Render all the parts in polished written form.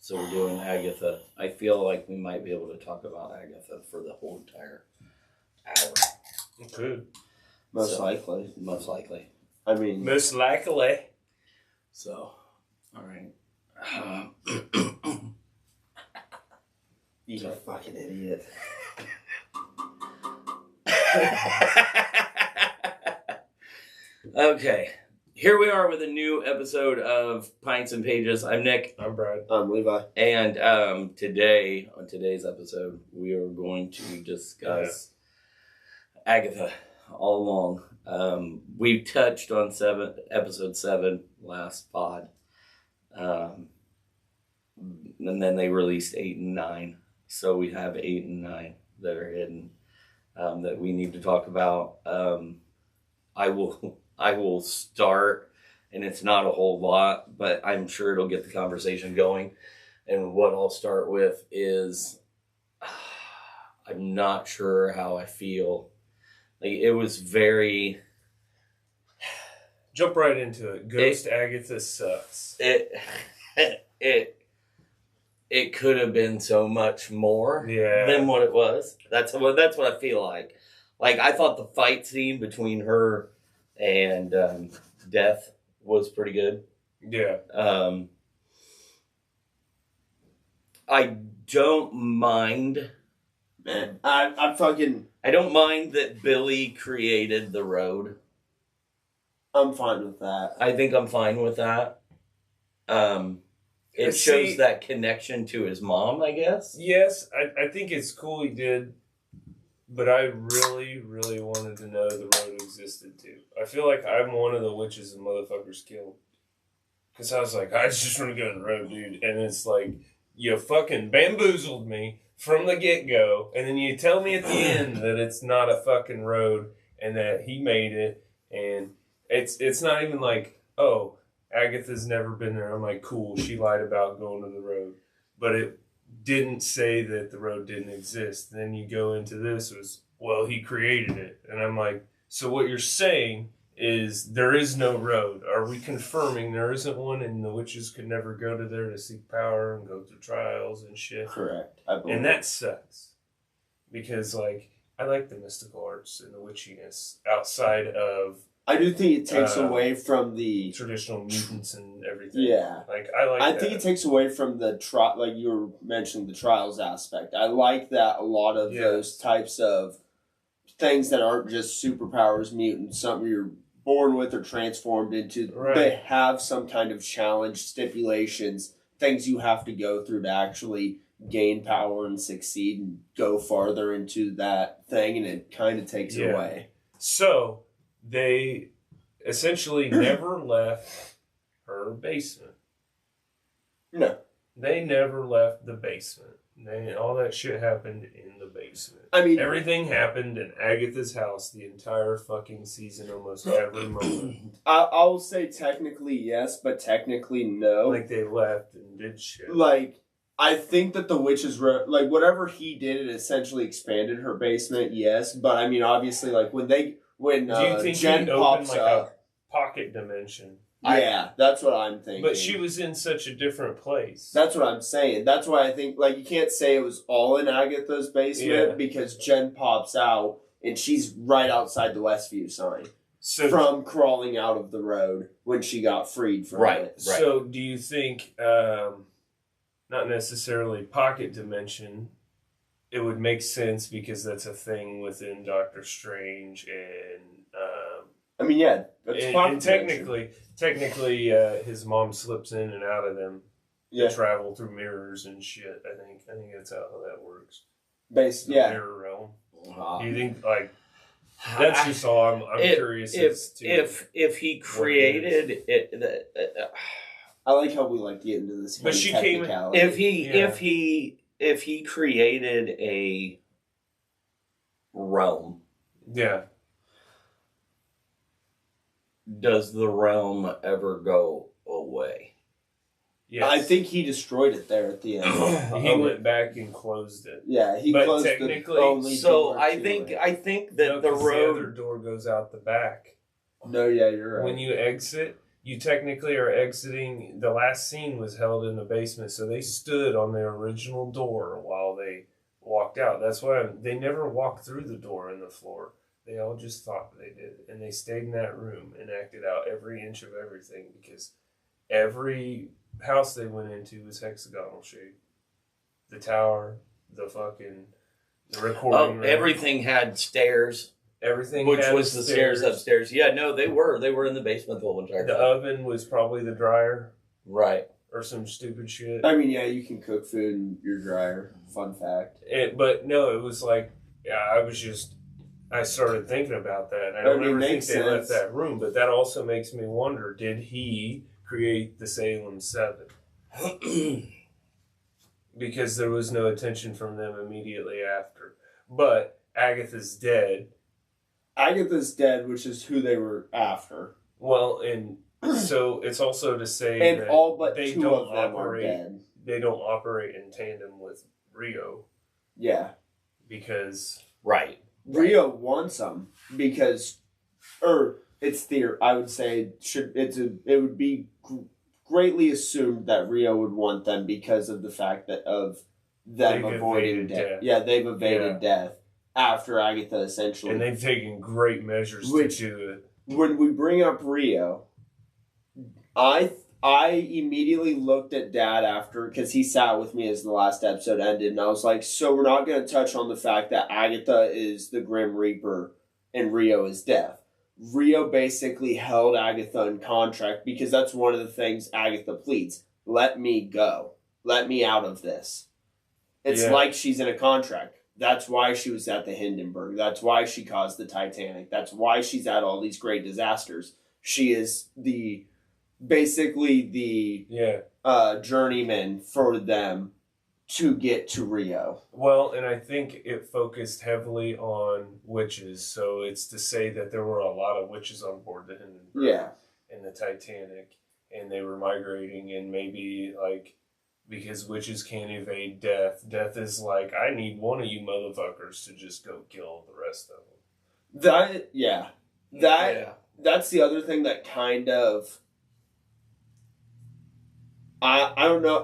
So we're doing Agatha. I feel like we might be able to talk about Agatha for the whole entire hour. You could. Most likely. I mean... Most likely. So, all right. You're a fucking idiot. Okay. Here we are with a new episode of Pints and Pages. I'm Nick. I'm Brad. I'm Levi. And today, on today's episode, we are going to discuss Agatha All Along. We touched on episode 7 last pod. And then they released 8 and 9. So we have 8 and 9 that are hidden that we need to talk about. I will start, and it's not a whole lot, but I'm sure it'll get the conversation going. And what I'll start with is I'm not sure how I feel. Like, it was very... Jump right into it. Ghost Agatha sucks. It could have been so much more than what it was. That's what I feel like. Like, I thought the fight scene between her and Death was pretty good. Yeah. I don't mind. Man, I don't mind that Billy created the road. I'm fine with that. I think I'm fine with that. It shows that connection to his mom, I guess. Yes, I think it's cool he did, but I really, really wanted to know the road existed too. I feel like I'm one of the witches and motherfuckers killed. Because I was like, I just want to go to the road, dude. And it's like, you fucking bamboozled me from the get-go, and then you tell me at the end that it's not a fucking road and that he made it, and it's not even like, oh, Agatha's never been there. I'm like, cool, she lied about going to the road. But it didn't say that the road didn't exist. Then you go into this was, well, he created it. And I'm like, so what you're saying is there is no road. Are we confirming there isn't one and the witches could never go to there to seek power and go through trials and shit? Correct. And that sucks. Because, like, I like the mystical arts and the witchiness outside of... I do think it takes away from the traditional mutants and everything. Yeah, like I think it takes away from the like you were mentioning the trials aspect. I like that a lot of those types of things that aren't just superpowers, mutants, something you're born with or transformed into. Right. They have some kind of challenge, stipulations, things you have to go through to actually gain power and succeed and go farther into that thing, and it kind of takes it away. So. They essentially never left her basement. No. They never left the basement. All that shit happened in the basement. I mean... Everything happened in Agatha's house the entire fucking season, almost every moment. I'll say technically yes, but technically no. Like, they left and did shit. Like, I think that the witches... Like, whatever he did, it essentially expanded her basement, yes. But, I mean, obviously, like, when do you think Jen pops like up, a pocket dimension? Yeah, that's what I'm thinking. But she was in such a different place. That's what I'm saying. That's why I think, like, you can't say it was all in Agatha's basement because Jen pops out and she's right outside the Westview sign from crawling out of the road when she got freed from it. Right. So do you think, not necessarily pocket dimension, it would make sense because that's a thing within Doctor Strange and... I mean, yeah. That's and technically, his mom slips in and out of them. Yeah. To travel through mirrors and shit. I think that's how that works. Mirror realm. Do you think, like... That's just all I'm curious as to... If he created it... I like how we like to get into this. But she came... If he created a realm, does the realm ever go away? Yes. I think he destroyed it there at the end. He went back and closed it. Yeah, he but closed technically, the only door I think that the road... the other door goes out the back. No, yeah, you're right. When you exit, you technically are exiting. The last scene was held in the basement, so they stood on their original door while they walked out. That's why they never walked through the door in the floor. They all just thought they did. And they stayed in that room and acted out every inch of everything because every house they went into was hexagonal shape. The tower, the recording room. Everything had stairs. Everything Which had was the stairs upstairs. Yeah, no, they were. They were in the basement the whole entire time. The oven was probably the dryer. Right. Or some stupid shit. I mean, yeah, you can cook food in your dryer. Fun fact. But no, it was like, I started thinking about that. And I don't ever think they left that room, but that also makes me wonder, did he create the Salem 7? Because there was no attention from them immediately after. But Agatha's dead. Agatha's dead, which is who they were after. Well, and so it's also to say and that all but they two don't of them operate, are dead. They don't operate in tandem with Rio. Yeah. Because... Right. Rio wants them because... it's theory. I would say it would be greatly assumed that Rio would want them because of the fact that of them avoiding death. Yeah, they've evaded death after Agatha essentially. And they've taken great measures to do it. When we bring up Rio, I immediately looked at Dad after, because he sat with me as the last episode ended, and I was like, so we're not going to touch on the fact that Agatha is the Grim Reaper and Rio is death. Rio basically held Agatha in contract because that's one of the things Agatha pleads. Let me go. Let me out of this. It's like she's in a contract. That's why she was at the Hindenburg. That's why she caused the Titanic. That's why she's at all these great disasters. She is basically the journeyman for them to get to Rio. Well, and I think it focused heavily on witches, so it's to say that there were a lot of witches on board the Hindenburg and the Titanic, and they were migrating, and maybe because witches can't evade death. Death is like, I need one of you motherfuckers to just go kill the rest of them. That's the other thing that kind of... I don't know.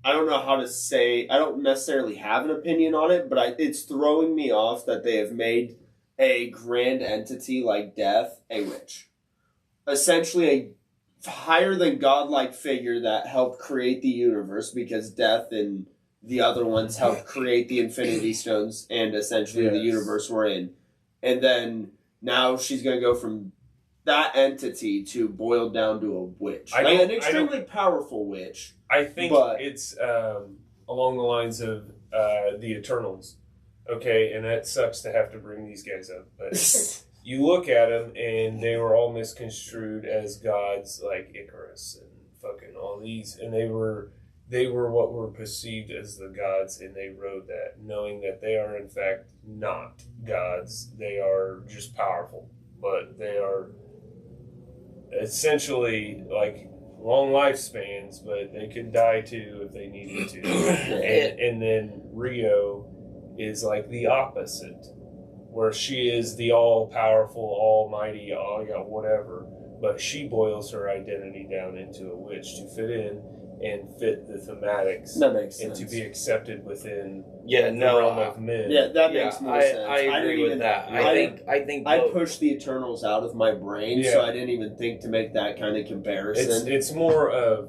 I don't know how to say. I don't necessarily have an opinion on it, but it's throwing me off that they have made a grand entity like Death a witch. Essentially a higher than godlike figure that helped create the universe, because Death and the other ones helped create the Infinity Stones and essentially the universe we're in. And then now she's going to go from that entity to boiled down to a witch. An extremely powerful witch. I think it's along the lines of the Eternals. Okay, and that sucks to have to bring these guys up. But you look at them, and they were all misconstrued as gods like Icarus and fucking all these. And they were what were perceived as the gods, and they rode that, knowing that they are in fact not gods. They are just powerful, but they are essentially long lifespans, but they could die too if they needed to. and then Rio is like the opposite, where she is the all-powerful, almighty, whatever, but she boils her identity down into a witch to fit in and fit the thematics. That makes sense. And to be accepted within the realm of men. Yeah, that makes more sense. I agree with that. I think I pushed the Eternals out of my brain, so I didn't even think to make that kind of comparison. It's more of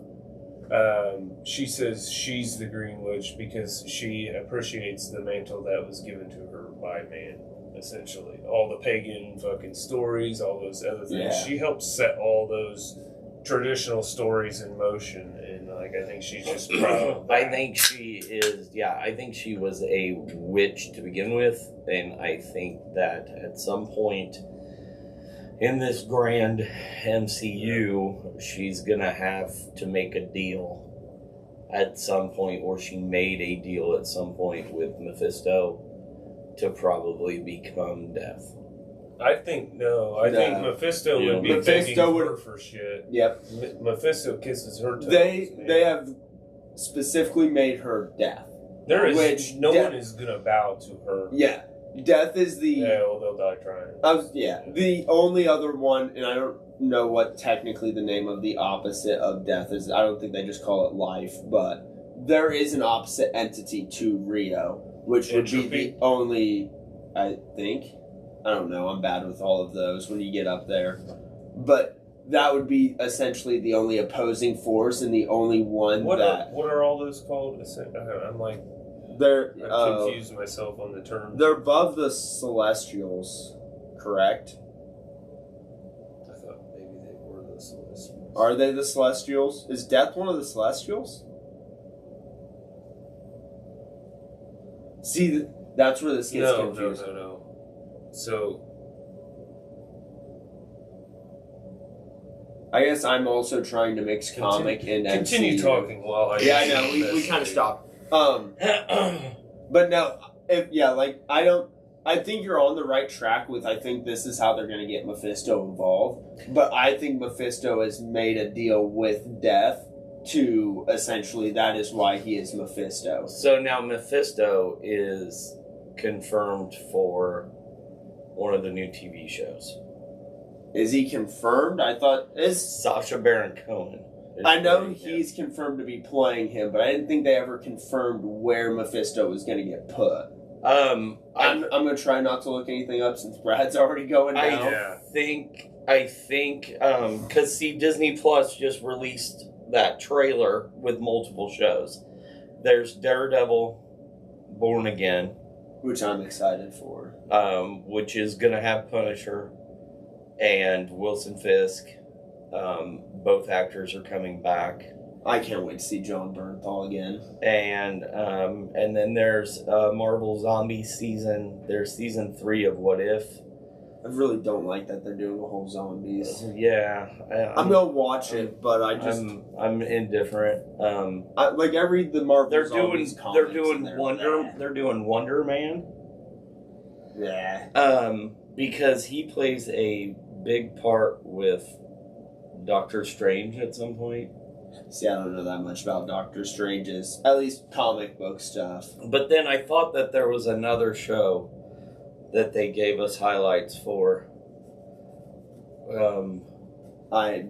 she says she's the Green Witch because she appreciates the mantle that was given to her by man, essentially. All the pagan fucking stories, all those other things. Yeah. She helped set all those traditional stories in motion, and I think she's just proud of that. I think she was a witch to begin with, and I think that at some point in this grand MCU, she's gonna have to make a deal at some point, or she made a deal at some point with Mephisto to probably become Death. I think think Mephisto would be begging her for shit. Yep. Mephisto kisses her toes. They have specifically made her Death. No one is gonna bow to her. Yeah. Death is the... Yeah, well, they'll die trying. The only other one, and I don't know what technically the name of the opposite of death is. I don't think they just call it life, but there is an opposite entity to Rio, which would be the only, I think. I don't know, I'm bad with all of those when you get up there. But that would be essentially the only opposing force and the only one what are all those called? I'm like... I've confused myself on the terms. They're above the Celestials, correct? I thought maybe they were the Celestials. Are they the Celestials? Is Death one of the Celestials? See, that's where this gets confused. No. So... I guess I'm also trying to mix comic and MCU. Continue talking while I... Yeah, I know. We kind of stopped. But no, I think you're on the right track with, I think this is how they're going to get Mephisto involved. But I think Mephisto has made a deal with Death to, essentially, that is why he is Mephisto. So now Mephisto is confirmed for one of the new TV shows. Is he confirmed? I thought... Sacha Baron Cohen. I know he's confirmed to be playing him, but I didn't think they ever confirmed where Mephisto was going to get put. I'm going to try not to look anything up since Brad's already going down. I think, because Disney Plus just released that trailer with multiple shows. There's Daredevil, Born Again. Which I'm excited for. Which is going to have Punisher and Wilson Fisk. Both actors are coming back. I can't wait to see John Bernthal again. And then there's Marvel Zombie season. There's season 3 of What If. I really don't like that they're doing the whole zombies. Yeah, I'm gonna watch it, but I'm indifferent. I read the Marvel Zombies comics. They're doing Wonder Man. Yeah. Because he plays a big part with Doctor Strange at some point. See, I don't know that much about Doctor Strange's, at least comic book stuff. But then I thought that there was another show that they gave us highlights for. I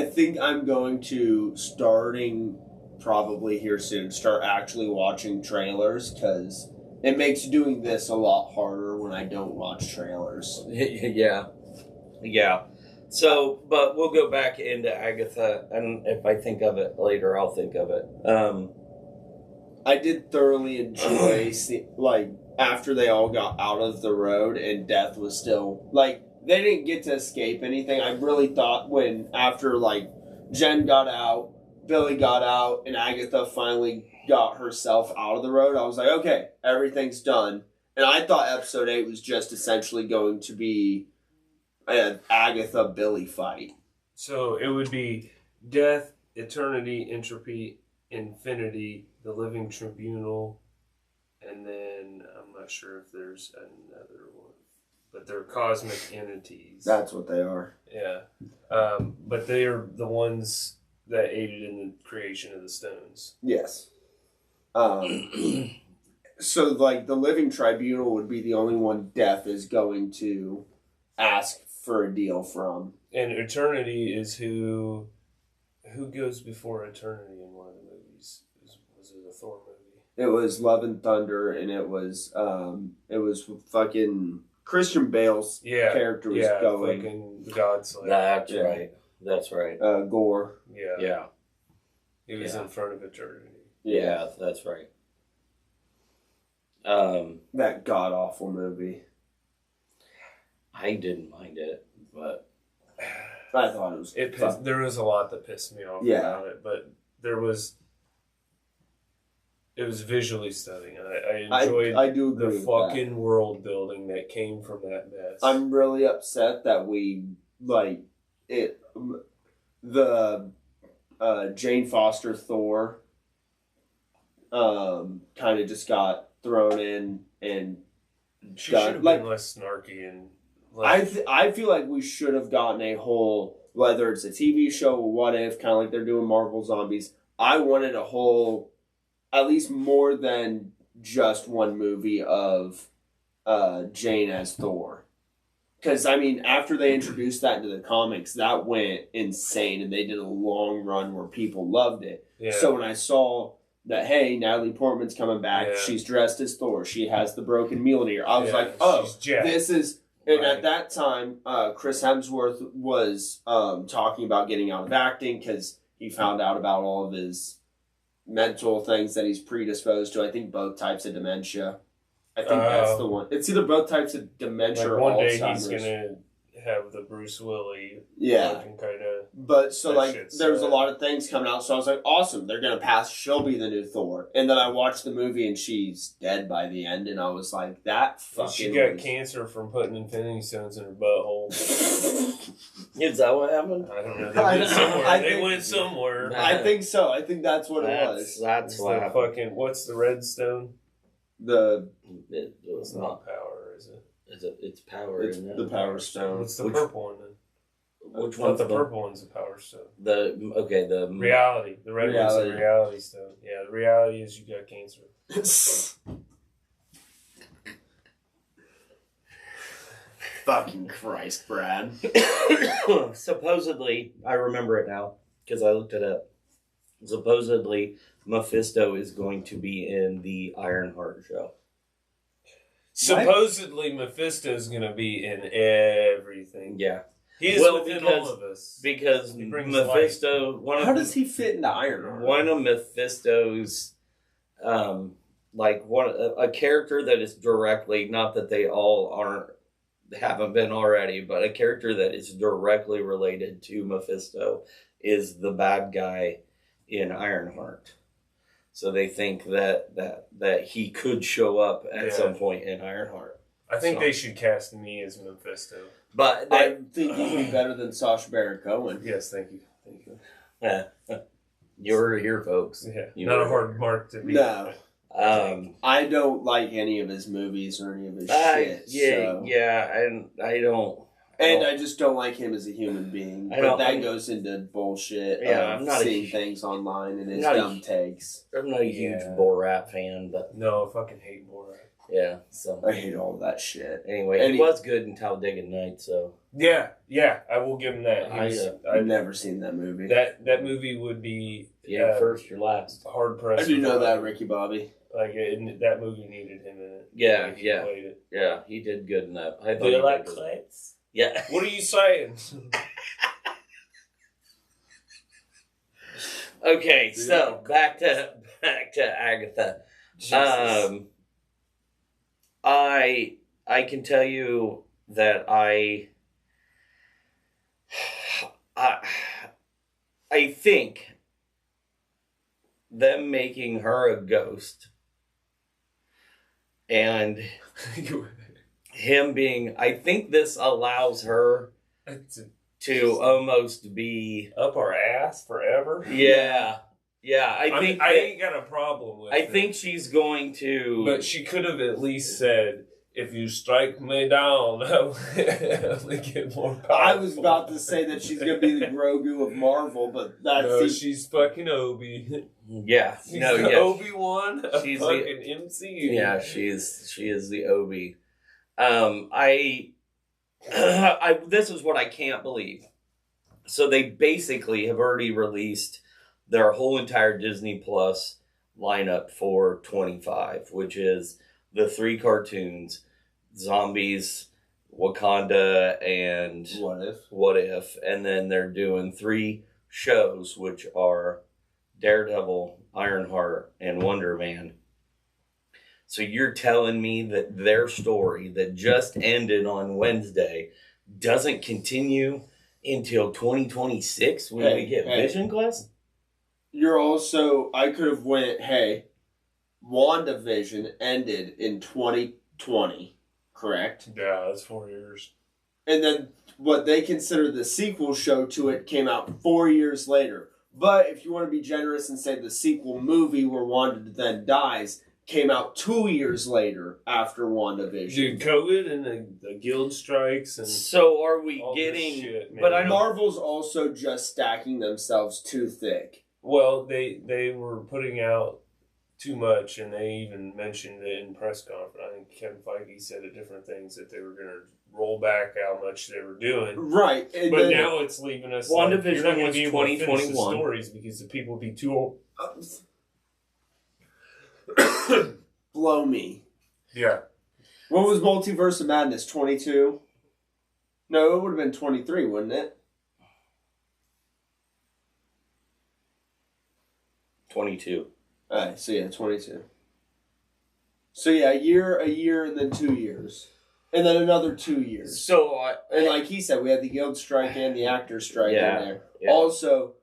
think I'm going to, starting probably here soon, start actually watching trailers, because it makes doing this a lot harder when I don't watch trailers. Yeah. So, but we'll go back into Agatha, and if I think of it later, I'll think of it. I did thoroughly enjoy, after they all got out of the road and Death was still, they didn't get to escape anything. I really thought after Jen got out, Billy got out, and Agatha finally got herself out of the road, I was like, okay, everything's done. And I thought episode 8 was just essentially going to be an Agatha-Billy fight. So it would be Death, Eternity, Entropy, Infinity, the Living Tribunal, and then I'm not sure if there's another one. But they're cosmic entities. That's what they are. Yeah. But they are the ones that aided in the creation of the stones. Yes. So, the Living Tribunal would be the only one Death is going to ask for a deal from. And Eternity is who goes before Eternity in one of the movies? Was it a Thor movie? It was Love and Thunder, and it was fucking Christian Bale's character was going. Fucking Godslayer. That's right. Gore. Yeah. He was in front of Eternity. Yeah, that's right. That god-awful movie. I didn't mind it, but I thought it was. There was a lot that pissed me off about it, but it was visually stunning. I enjoyed I do agree the fucking world building that came from that mess. I'm really upset that we the Jane Foster Thor kind of just got thrown in and she should have been less snarky and. I feel like we should have gotten a whole, whether it's a TV show or What If, kind of like they're doing Marvel Zombies. I wanted a whole, at least more than just one movie of Jane as Thor. Because, I mean, after they introduced that into the comics, that went insane, and they did a long run where people loved it. Yeah. So when I saw that, hey, Natalie Portman's coming back, Yeah. she's dressed as Thor, she has the broken Mjolnir, I was like, oh, this is... And right. at that time, Chris Hemsworth was talking about getting out of acting because he found out about all of his mental things that he's predisposed to. I think both types of dementia. I think that's the one. It's either both types of dementia or one day Alzheimer's. he's gonna have the Bruce Willis. Yeah. Kind of. But so there was a lot of things coming out, so I was like, awesome, they're gonna pass. She'll be the new Thor. And then I watched the movie, and she's dead by the end, and I was like, that fucking. She got cancer from putting Infinity Stones in her butthole. Is that what happened? I don't know. They went somewhere. They went somewhere. I think so. I think that's what it was. That's what happened. Fucking. What's the red stone? It's not power, is it? It's power. It's the power stone. What's the purple one then? Which one's the purple one's the power stone? The reality. The red one's the reality stone. Yeah, the reality is you got cancer. Fucking Christ, Brad. Supposedly, I remember it now because I looked it up. Supposedly, Mephisto is going to be in the Ironheart show. Supposedly, Mephisto's going to be in everything. Yeah. He is within all of us. Because Mephisto... How does he fit into Ironheart? One of Mephisto's... a character that is directly... Not that they all haven't been already, but a character that is directly related to Mephisto is the bad guy in Ironheart. So they think that he could show up at some point in Ironheart. I think they should cast me as Mephisto. But I think he'd be better than Sacha Baron Cohen. Yes, thank you. Thank you. Yeah. You heard it here, folks. Yeah. Not a hard mark to beat. No. I don't like any of his movies or any of his shit. And I don't. And I just don't like him as a human being. But that goes into bullshit. Yeah, I'm not seeing things online and his dumb takes. I'm not a huge Borat fan, but no, I fucking hate Borat. Yeah, so I hate all that shit. Anyway, he was good in Talladega Nights, so yeah, I will give him that. I've never seen that movie. That movie would be first or last. Hard pressed. I do know that, Ricky Bobby. Like that movie needed him in it. Yeah, played it. Yeah, he did good in that. Do you like clips? Yeah. What are you saying? Okay, so back to Agatha. Jesus. I can tell you that I think them making her a ghost and him being, I think this allows her to almost be up our ass forever. Yeah. I ain't got a problem with it. I think she's going to... But she could have at least said, if you strike me down, I'll get more powerful. I was about to say that she's going to be the Grogu of Marvel, but that's... No, she's fucking Obi. Yeah. She's Obi-Wan of she's fucking MCU. Yeah, she is the Obi. This is what I can't believe. So they basically have already released their whole entire Disney Plus lineup for 25, which is the 3 cartoons, Zombies, Wakanda, and What If. And then they're doing 3 shows, which are Daredevil, Ironheart, and Wonder Man. So you're telling me that their story that just ended on Wednesday doesn't continue until 2026 when we get Vision Quest? You're also... I could have went, WandaVision ended in 2020, correct? Yeah, that's 4 years. And then what they consider the sequel show to it came out 4 years later. But if you want to be generous and say the sequel movie where Wanda then dies came out 2 years later after WandaVision. Dude, COVID and the guild strikes and... So are we getting... Shit, but I Marvel's also just stacking themselves too thick. Well, they were putting out too much, and they even mentioned it in press conference. I think Kevin Feige said at different things that they were going to roll back how much they were doing. Right. But now it's leaving us WandaVision like, was 2021. Stories because the people would be too old. Blow me. Yeah. What was Multiverse of Madness? 22? No, it would have been 23, wouldn't it? 22. Alright, so yeah, 22. So yeah, a year, and then 2 years. And then another 2 years. So, and like he said, we had the guild strike and the actors strike in there. Yeah. Also,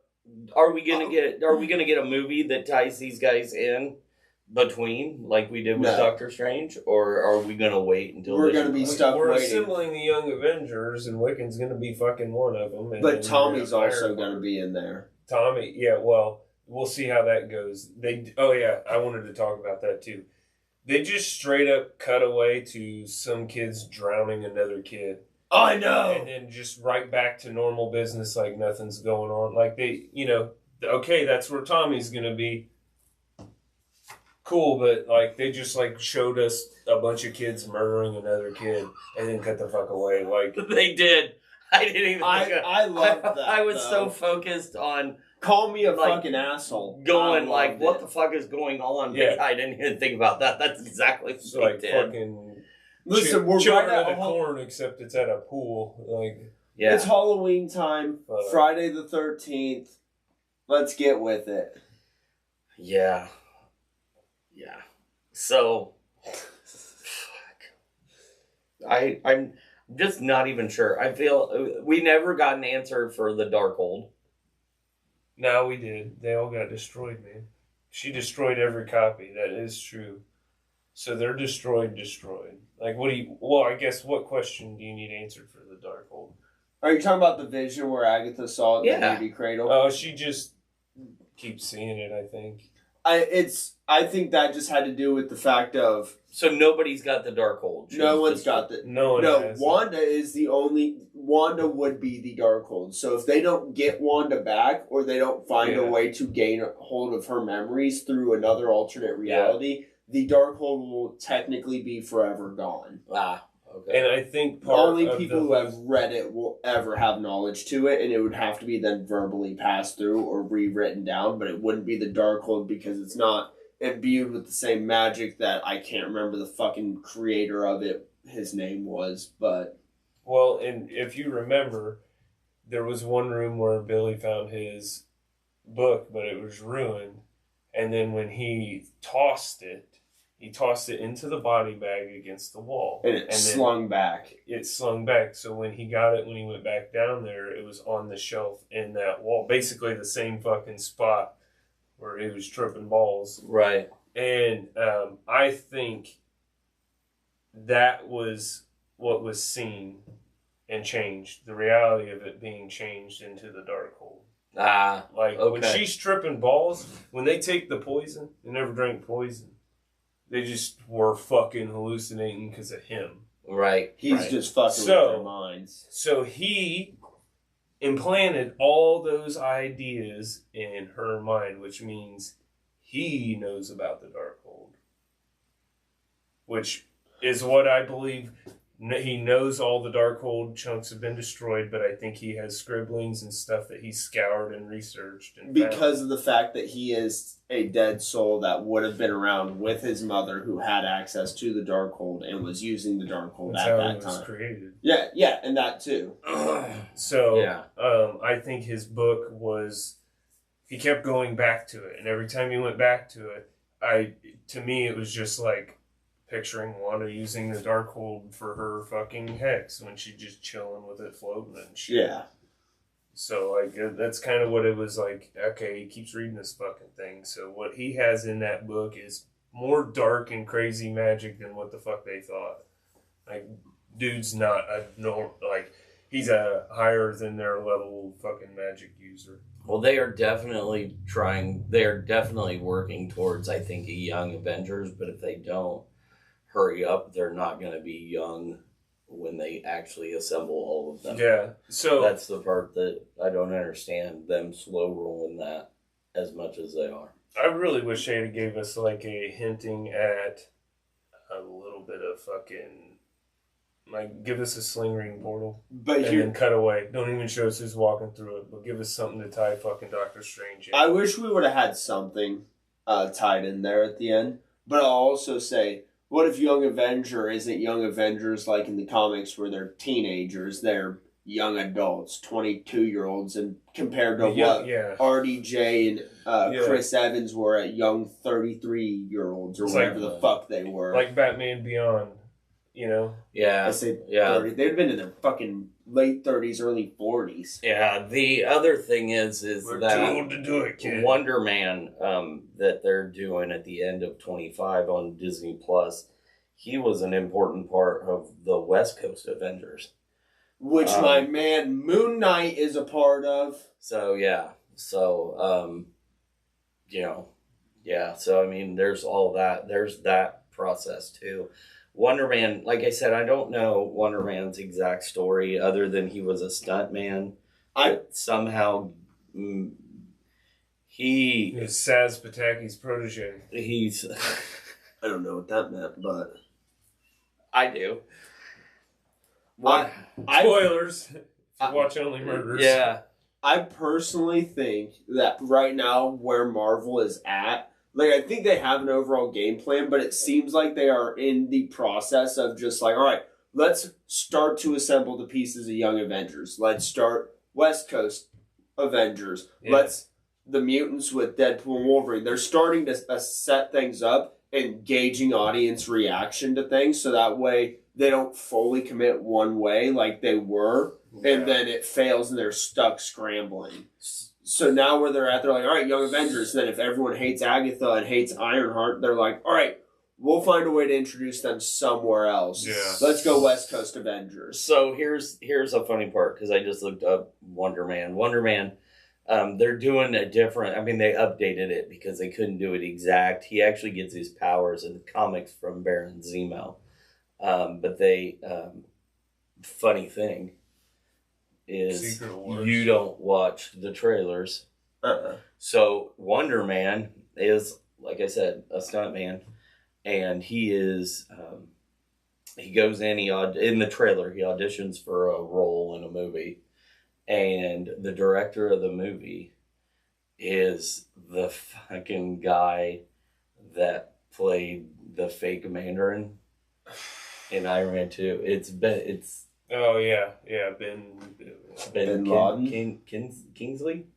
are we gonna get a movie that ties these guys in between, like we did with Doctor Strange, or are we gonna wait until we're gonna be stuck We're waiting? assembling the Young Avengers, and Wiccan's gonna be fucking one of them. But Tommy's also gonna be in there. Tommy, yeah. Well, we'll see how that goes. I wanted to talk about that too. They just straight up cut away to some kids drowning another kid. Oh, I know. And then just right back to normal business like nothing's going on. Like okay, that's where Tommy's going to be. Cool, but like they just like showed us a bunch of kids murdering another kid and then cut the fuck away. Like they did. I didn't even I love that. I was so focused on call me a fucking asshole. Going like, what the fuck is going on? Yeah. I didn't even think about that. That's exactly what so like did. fucking listen, we're children right of at the corn, except it's at a pool. Like it's Halloween time. Friday the 13th. Let's get with it. Yeah. So, I'm just not even sure. I feel we never got an answer for the Darkhold. No, we did. They all got destroyed, man. She destroyed every copy. That is true. So they're destroyed. Like, I guess what question do you need answered for the Darkhold? Are you talking about the vision where Agatha saw the baby cradle? Oh, she just keeps seeing it, I think. I think that just had to do with the fact of... So nobody's got the Darkhold. No one's got the... No, Wanda is the only... Wanda would be the Darkhold. So if they don't get Wanda back, or they don't find a way to gain a hold of her memories through another alternate reality, the Darkhold will technically be forever gone. Okay. And I think only people who have read it will ever have knowledge to it, and it would have to be then verbally passed through or rewritten down, but it wouldn't be the Darkhold because it's not imbued with the same magic that I can't remember the fucking creator of it, his name was, but... Well, and if you remember, there was one room where Billy found his book, but it was ruined, and then when he tossed it into the body bag against the wall. And it slung back. It slung back. So when he went back down there, it was on the shelf in that wall. Basically the same fucking spot where he was tripping balls. Right. And I think that was what was seen and changed. The reality of it being changed into the Darkhold. When she's tripping balls, when they take the poison, they never drank poison. They just were fucking hallucinating because of him. Right. He's just fucking with their minds. So he implanted all those ideas in her mind, which means he knows about the Darkhold. Which is what I believe. He knows all the Darkhold chunks have been destroyed, but I think he has scribblings and stuff that he scoured and researched. And because of the fact that he is a dead soul that would have been around with his mother who had access to the Darkhold and was using the Darkhold at that time. That's how it was created. Yeah, and that too. I think his book was... He kept going back to it, and every time he went back to it, to me it was just like picturing Wanda using the Darkhold for her fucking hex when she's just chilling with it floating and shit. Yeah. So, like, that's kind of what it was like. Okay, he keeps reading this fucking thing. So what he has in that book is more dark and crazy magic than what the fuck they thought. Like, dude's not he's a higher than their level fucking magic user. Well, they are definitely working towards, I think, a young Avengers, but if they don't hurry up, they're not going to be young when they actually assemble all of them. Yeah, so... That's the part that I don't understand, them slow rolling that as much as they are. I really wish they had gave us like a hinting at a little bit of fucking, like, give us a sling ring portal, but and then cut away. Don't even show us who's walking through it, but give us something to tie fucking Doctor Strange in. I wish we would have had something tied in there at the end. But I'll also say, what if Young Avenger isn't Young Avengers like in the comics where they're teenagers? They're young adults, 22-year-olds, and compared to what RDJ and Chris Evans were at young 33-year-olds or it's whatever like, the fuck they were. Like Batman Beyond, you know? Yeah. I say 30. They'd been in their fucking late 30s, early 40s. Yeah, the other thing is We're that too old to do it, kid. Wonder Man that they're doing at the end of 25 on Disney Plus, he was an important part of the West Coast Avengers. Which my man Moon Knight is a part of. So, yeah. So, you know, yeah. So, I mean, there's all that. There's that process, too. Wonder Man, like I said, I don't know Wonder Man's exact story other than he was a stunt man. Somehow he is Saz Pataki's protege. He's I don't know what that meant, but I do. Spoilers. Watch Only Murders. Yeah. I personally think that right now where Marvel is at, like, I think they have an overall game plan, but it seems like they are in the process of just like, all right, let's start to assemble the pieces of Young Avengers. Let's start West Coast Avengers. Yeah. Let's the mutants with Deadpool and Wolverine. They're starting to set things up and gauging audience reaction to things so that way they don't fully commit one way like they were, and then it fails and they're stuck scrambling. So now where they're at, they're like, all right, Young Avengers. Then if everyone hates Agatha and hates Ironheart, they're like, all right, we'll find a way to introduce them somewhere else. Yeah. Let's go West Coast Avengers. So here's a funny part, because I just looked up Wonder Man. Wonder Man, they're doing a different, I mean, they updated it because they couldn't do it exact. He actually gets his powers in the comics from Baron Zemo. But they, funny thing is you don't watch the trailers. So Wonder Man is, like I said, a stunt man, and he is, he goes in, in the trailer, he auditions for a role in a movie, and the director of the movie is the fucking guy that played the fake Mandarin in Iron Man 2. It's oh yeah, Ben Laden? Kingsley.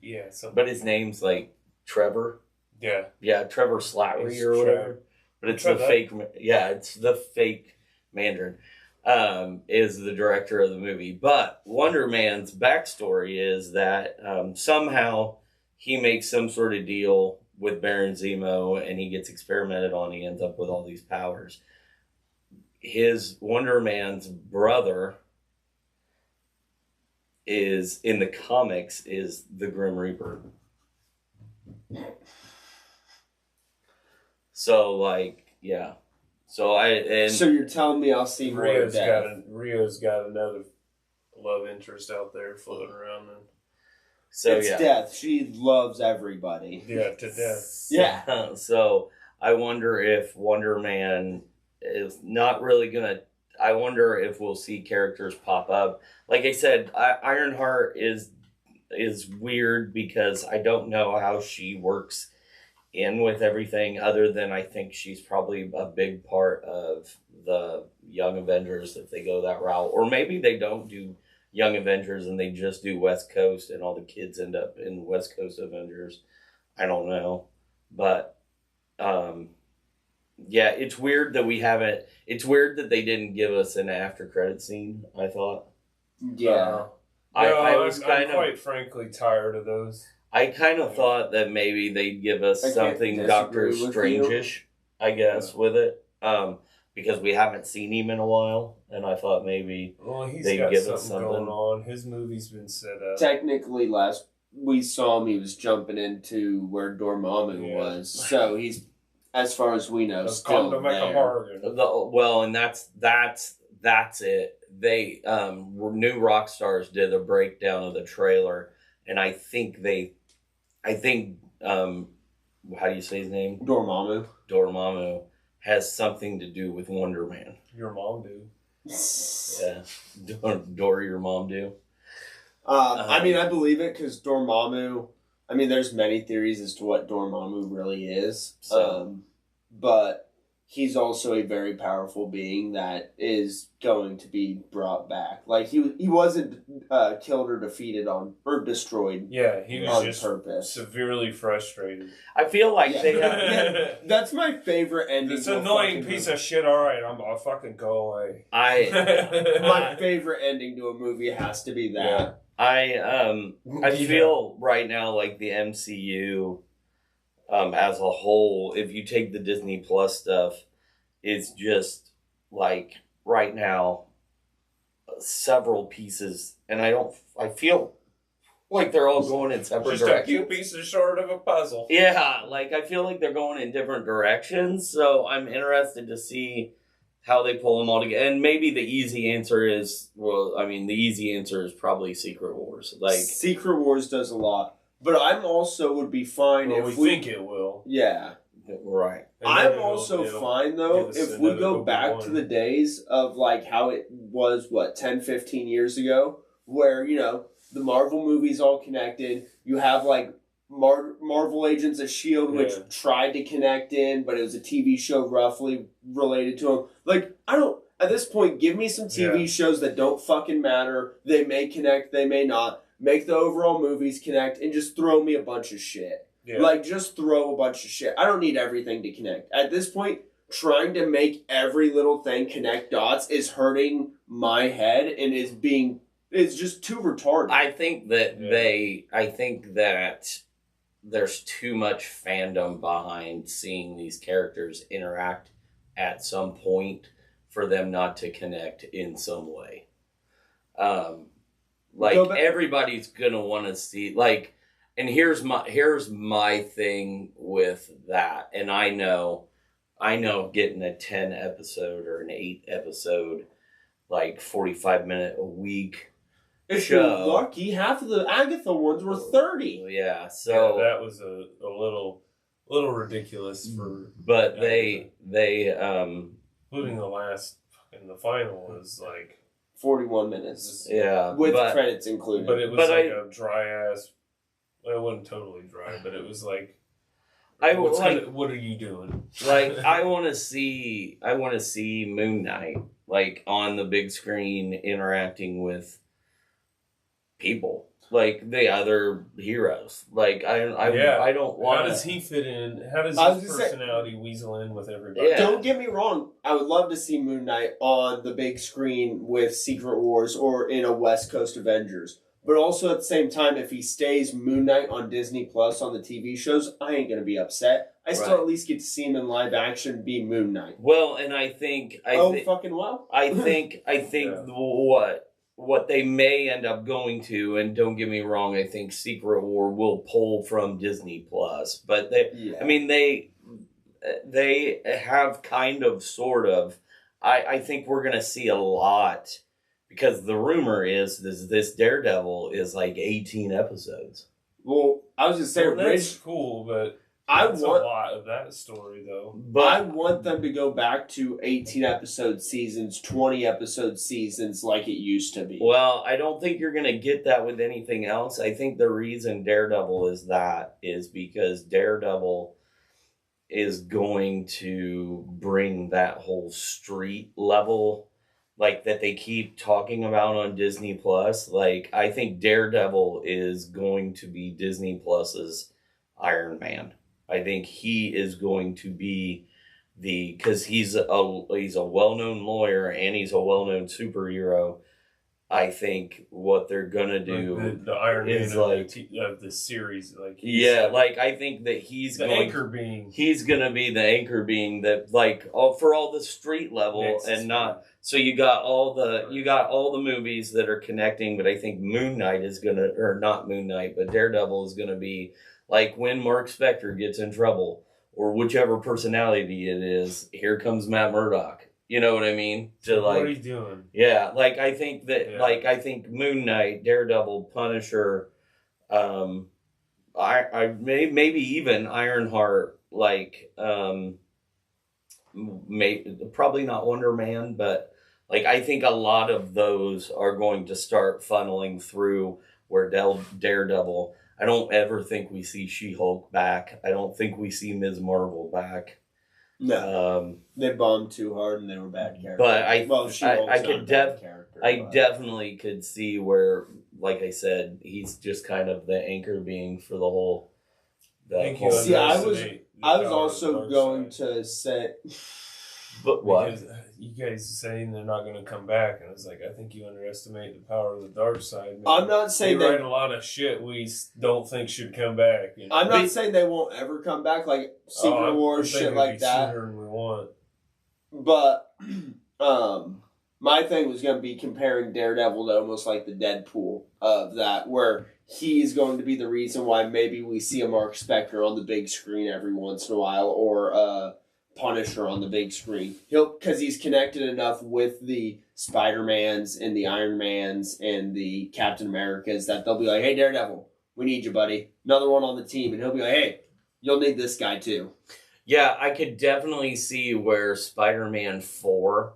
Yeah, something. But his name's like Trevor. Yeah, Trevor Slattery or whatever. But it's the fake. Yeah, it's the fake Mandarin. Is the director of the movie. But Wonder Man's backstory is that somehow he makes some sort of deal with Baron Zemo and he gets experimented on. He ends up with all these powers. His Wonder Man's brother is, in the comics, is the Grim Reaper. So, like, yeah. So you're telling me I'll see more of that. Rio's got another love interest out there floating around. And so it's Death. She loves everybody. Yeah, to death. Yeah. So I wonder if Wonder Man is not really gonna. I wonder if we'll see characters pop up. Like I said, Ironheart is weird because I don't know how she works in with everything, other than I think she's probably a big part of the Young Avengers if they go that route. Or maybe they don't do Young Avengers and they just do West Coast and all the kids end up in West Coast Avengers. I don't know. But yeah, it's weird that it's weird that they didn't give us an after credit scene, I thought. Yeah. I'm quite frankly tired of those. I kind of thought that maybe they'd give us something Doctor Strange-ish, I guess, with it. Because we haven't seen him in a while, and I thought maybe they'd give us something going on. His movie's been set up. Technically, last we saw him, he was jumping into where Dormammu was. So he's, as far as we know, still there. Well, and that's it. They New Rockstars did a breakdown of the trailer, and I think how do you say his name? Dormammu. Dormammu has something to do with Wonder Man. Your mom do. Yeah. Dor your mom do. I mean, I believe it because Dormammu. I mean, there's many theories as to what Dormammu really is. But he's also a very powerful being that is going to be brought back. Like he wasn't killed or defeated or destroyed. Yeah, he was on just purpose. Severely frustrated. I feel like they have. That's my favorite ending. This annoying piece of shit. All right, I'll fucking go away. My favorite ending to a movie has to be that. I feel right now like the MCU as a whole, if you take the Disney Plus stuff, it's just like right now several pieces, and I feel like they're all going in separate directions. Just a few pieces short of a puzzle. Yeah, like I feel like they're going in different directions, so I'm interested to see how they pull them all together. And maybe the easy answer is, probably Secret Wars. Like Secret Wars does a lot. But I'm also would be fine if we think it will. Yeah. Right. I'm also fine, though, if we go back to the days of, like, how it was, 10, 15 years ago, where, the Marvel movies all connected. You have, like, Marvel Agents of S.H.I.E.L.D., which tried to connect in, but it was a TV show roughly related to them. Like, at this point, give me some TV shows that don't fucking matter. They may connect, they may not. Make the overall movies connect, and just throw me a bunch of shit. Yeah. Like, just throw a bunch of shit. I don't need everything to connect. At this point, trying to make every little thing connect dots is hurting my head and it's just too retarded. I think that there's too much fandom behind seeing these characters interact at some point for them not to connect in some way. Everybody's gonna want to see, like, and here's my thing with that. And I know getting a 10 episode or an 8 episode, like 45-minute a week if you're lucky, half of the Agatha ones were 30. Yeah, so that was a little ridiculous for. But they including the last and the final was like 41 minutes. Yeah. With credits included. But it was a dry ass. Well, it wasn't totally dry, but it was like. What are you doing? Like, I want to see Moon Knight, like, on the big screen interacting with people. Like the other heroes. Like I don't want. How does he fit in? How does his personality weasel in with everybody? Yeah. Don't get me wrong. I would love to see Moon Knight on the big screen with Secret Wars or in a West Coast Avengers. But also at the same time, if he stays Moon Knight on Disney Plus on the TV shows, I ain't gonna be upset. I still at least get to see him in live action be Moon Knight. Well, and I think fucking well. I think what they may end up going to, and don't get me wrong, I think Secret War will pull from Disney Plus, but they have kind of, sort of. I think we're gonna see a lot, because the rumor is this Daredevil is like 18 episodes. Well, I was just saying, that's cool, but that's a lot of that story, though. But I want them to go back to 18-episode seasons, 20-episode seasons like it used to be. Well, I don't think you're going to get that with anything else. I think the reason Daredevil is because Daredevil is going to bring that whole street level, like, that they keep talking about on Disney Plus. Like, I think Daredevil is going to be Disney Plus's Iron Man. I think he is going to be because he's a well-known lawyer and he's a well-known superhero. I think what they're gonna do the Iron is Man of the series, like I think that he's the anchor being. He's gonna be the anchor being that, like, for all the street level and not. So you got all the movies that are connecting, but I think Moon Knight is gonna, or not Moon Knight, but Daredevil is gonna be. Like when Mark Spector gets in trouble, or whichever personality it is, here comes Matt Murdock. You know what I mean? What are you doing? Yeah, like I think that, I think Moon Knight, Daredevil, Punisher, maybe even Ironheart, like, probably not Wonder Man, but like I think a lot of those are going to start funneling through where Daredevil. I don't ever think we see She-Hulk back. I don't think we see Ms. Marvel back. No, they bombed too hard and they were bad characters. But I but definitely could see where, like I said, he's just kind of the anchor being for the whole. See, I was also going to say. But what? Because you guys saying they're not going to come back, and it's like, I think you underestimate the power of the dark side. Man. I'm not saying they write a lot of shit we don't think should come back. You know? I'm not saying they won't ever come back, like Secret Wars, shit like that. Sooner than we want. But my thing was going to be comparing Daredevil to almost like the Deadpool of that, where he's going to be the reason why maybe we see a Mark Spector on the big screen every once in a while, or Punisher on the big screen. Because he's connected enough with the Spider-Mans and the Iron Mans and the Captain Americas that they'll be like, hey, Daredevil, we need you, buddy. Another one on the team. And he'll be like, hey, you'll need this guy too. Yeah, I could definitely see where Spider-Man 4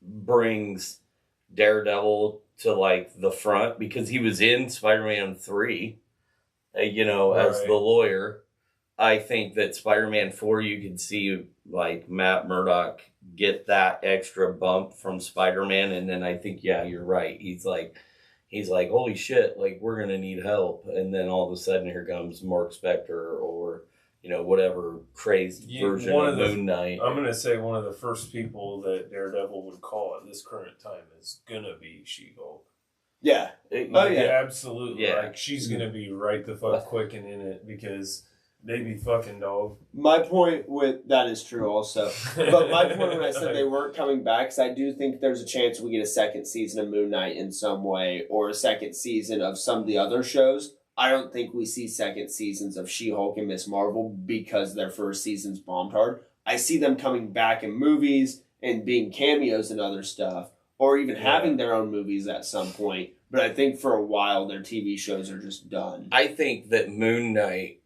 brings Daredevil to like the front, because he was in Spider-Man 3, as the lawyer. I think that Spider-Man 4, you could see like Matt Murdock get that extra bump from Spider-Man, and then I think, yeah, you're right. He's like, holy shit, like we're gonna need help, and then all of a sudden here comes Mark Spector or whatever crazy version of Moon Knight. I'm gonna say one of the first people that Daredevil would call at this current time is gonna be She-Hulk. Yeah. Absolutely. Yeah. Like she's gonna be right the fuck quick and in it, because they be fucking dog. My point with that is true also. But my point when I said they weren't coming back is I do think there's a chance we get a second season of Moon Knight in some way, or a second season of some of the other shows. I don't think we see second seasons of She-Hulk and Ms. Marvel because their first seasons bombed hard. I see them coming back in movies and being cameos and other stuff, or even having their own movies at some point. But I think for a while their TV shows are just done. I think that Moon Knight,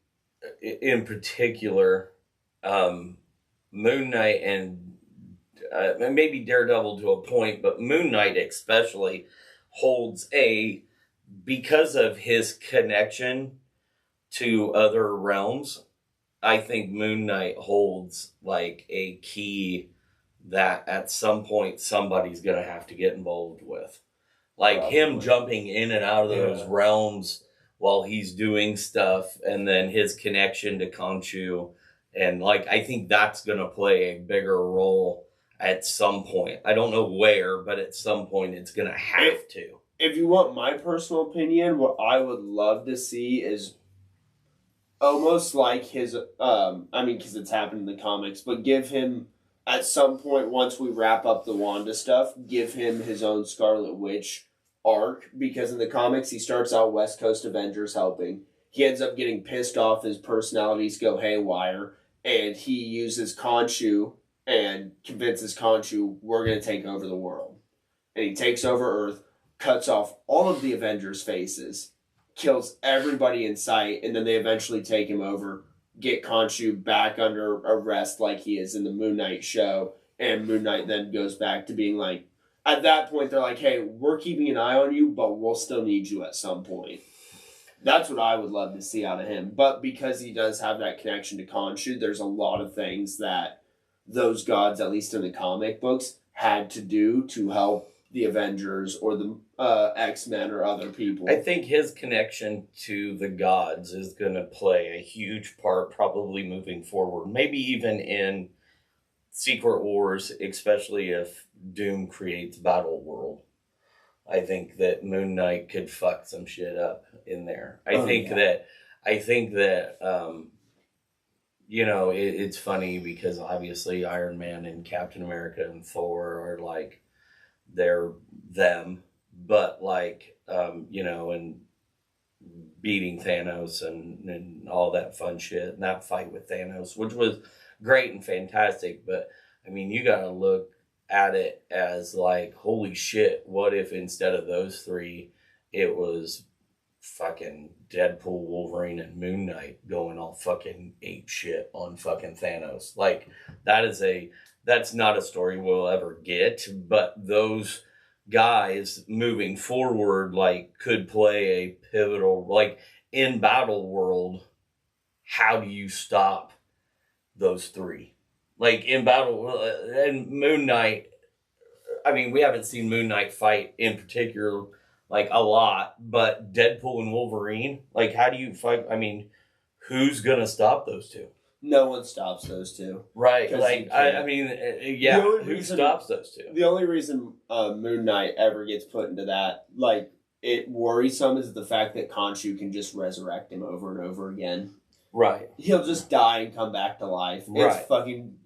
in particular, Moon Knight and maybe Daredevil to a point, but Moon Knight especially holds because of his connection to other realms, I think Moon Knight holds like a key that at some point somebody's going to have to get involved with. Like him jumping in and out of those realms while he's doing stuff, and then his connection to Khonshu. And like, I think that's going to play a bigger role at some point. I don't know where, but at some point it's going to have to. If you want my personal opinion, what I would love to see is almost like his, because it's happened in the comics, but give him, at some point, once we wrap up the Wanda stuff, give him his own Scarlet Witch arc, because in the comics, he starts out West Coast Avengers helping. He ends up getting pissed off, his personalities go haywire, and he uses Khonshu and convinces Khonshu, we're going to take over the world. And he takes over Earth, cuts off all of the Avengers' faces, kills everybody in sight, and then they eventually take him over, get Khonshu back under arrest like he is in the Moon Knight show, and Moon Knight then goes back to being like, at that point, they're like, hey, we're keeping an eye on you, but we'll still need you at some point. That's what I would love to see out of him. But because he does have that connection to Khonshu, there's a lot of things that those gods, at least in the comic books, had to do to help the Avengers or the X-Men or other people. I think his connection to the gods is going to play a huge part probably moving forward. Maybe even in Secret Wars, especially if Doom creates Battle World. I think that Moon Knight could fuck some shit up in there. I think that it's funny because obviously Iron Man and Captain America and Thor are like, they're them, but like, and beating Thanos and all that fun shit, and that fight with Thanos, which was great and fantastic. But I mean, you gotta look at it as like, holy shit, what if instead of those three, it was fucking Deadpool, Wolverine, and Moon Knight going all fucking ape shit on fucking Thanos. Like, that's not a story we'll ever get, but those guys moving forward, like, could play a pivotal, like, in Battle World, how do you stop those three? Like, in Battle, and Moon Knight, I mean, we haven't seen Moon Knight fight in particular, like, a lot, but Deadpool and Wolverine, like, how do you fight? I mean, who's gonna stop those two? No one stops those two. Right, like, I mean, yeah, who stops those two? The only reason Moon Knight ever gets put into that, like, it worries some is the fact that Khonshu can just resurrect him over and over again. Right. He'll just die and come back to life. Right. It's fucking...